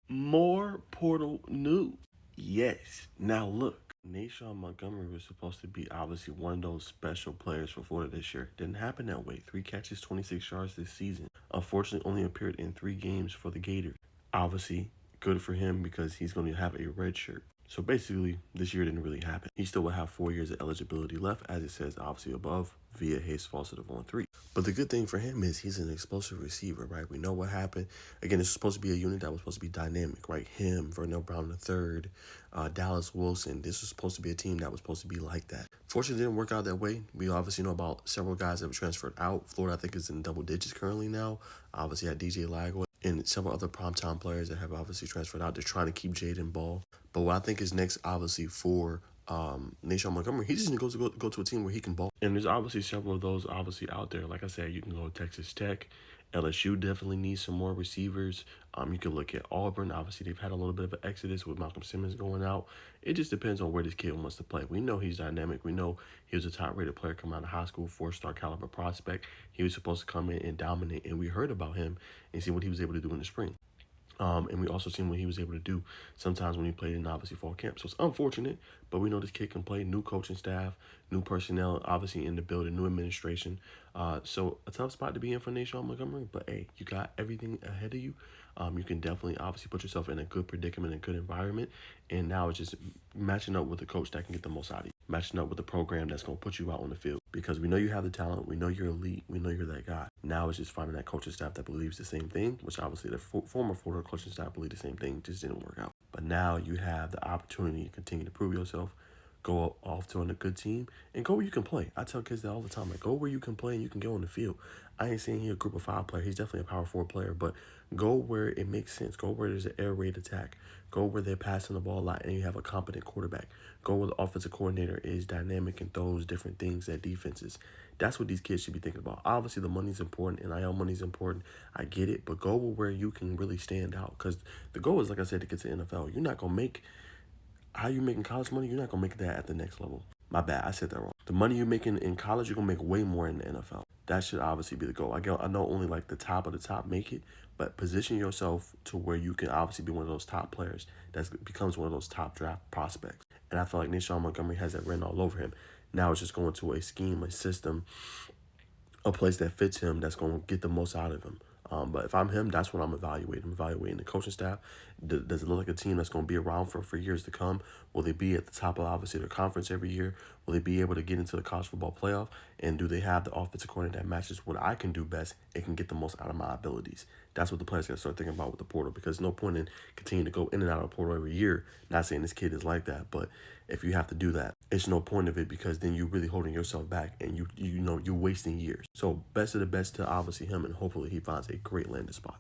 More portal news. Yes. Now look, Naeshaun Montgomery was supposed to be obviously one of those special players for Florida this year. Didn't happen that way. 3 catches, 26 yards this season. Unfortunately, only appeared in 3 games for the Gators. Obviously, good for him because he's going to have a red shirt. So basically, this year didn't really happen. He still will have 4 years of eligibility left, as it says obviously above, via his falsitive on 3. But the good thing for him is he's an explosive receiver, right? We know what happened. Again, it's supposed to be a unit that was supposed to be dynamic, right? Him, Vernell Brown III, Dallas Wilson. This was supposed to be a team that was supposed to be like that. Fortunately, it didn't work out that way. We obviously know about several guys that were transferred out. Florida, I think, is in double digits currently now. Obviously, had DJ Lagway and several other primetime players that have obviously transferred out. They're trying to keep Jaden Ball. But what I think is next, obviously, for Naeshaun Montgomery, he just needs to go to a team where he can ball. And there's obviously several of those obviously out there. Like I said, you can go to Texas Tech. LSU definitely needs some more receivers. You can look at Auburn. Obviously, they've had a little bit of an exodus with Malcolm Simmons going out. It just depends on where this kid wants to play. We know he's dynamic. We know he was a top-rated player coming out of high school, 4-star caliber prospect. He was supposed to come in and dominate, and we heard about him and see what he was able to do in the spring. And we also seen what he was able to do sometimes when he played in obviously fall camp. So it's unfortunate, but we know this kid can play. New coaching staff, new personnel, obviously in the building, new administration. So a tough spot to be in for Naeshaun Montgomery, but hey, you got everything ahead of you. You can definitely obviously put yourself in a good predicament, a good environment. And now it's just matching up with the coach that can get the most out of you, matching up with the program that's going to put you out on the field. Because we know you have the talent, we know you're elite, we know you're that guy. Now it's just finding that coaching staff that believes the same thing, which obviously the former Florida coaching staff believed the same thing, just didn't work out. But now you have the opportunity to continue to prove yourself, go off to a good team, and go where you can play. I tell kids that all the time, like, go where you can play and you can go on the field. I ain't saying he's a group of 5 player. He's definitely a power 4 player, but go where it makes sense. Go where there's an air raid attack. Go where they're passing the ball a lot and you have a competent quarterback. Go where the offensive coordinator is dynamic and throws different things at defenses. That's what these kids should be thinking about. Obviously, the money's important, NIL money's important. I get it, but go where you can really stand out. Because the goal is, like I said, to get to the NFL. You're not going to make how you making college money. You're not going to make that at the next level. My bad, I said that wrong. The money you're making in college, you're going to make way more in the NFL. That should obviously be the goal. I know only like the top of the top make it, but position yourself to where you can obviously be one of those top players that becomes one of those top draft prospects. And I feel like Naeshaun Montgomery has that written all over him. Now it's just going to a scheme, a system, a place that fits him that's going to get the most out of him. But if I'm him, that's what I'm evaluating. I'm evaluating the coaching staff. Does it look like a team that's going to be around for years to come? Will they be at the top of, obviously, their conference every year? Will they be able to get into the college football playoff? And do they have the offensive coordinator that matches what I can do best and can get the most out of my abilities? That's what the players got to start thinking about with the portal, because no point in continuing to go in and out of the portal every year. Not saying this kid is like that, but if you have to do that, it's no point of it, because then you're really holding yourself back and you're wasting years. So best of the best to obviously him, and hopefully he finds a great landing spot.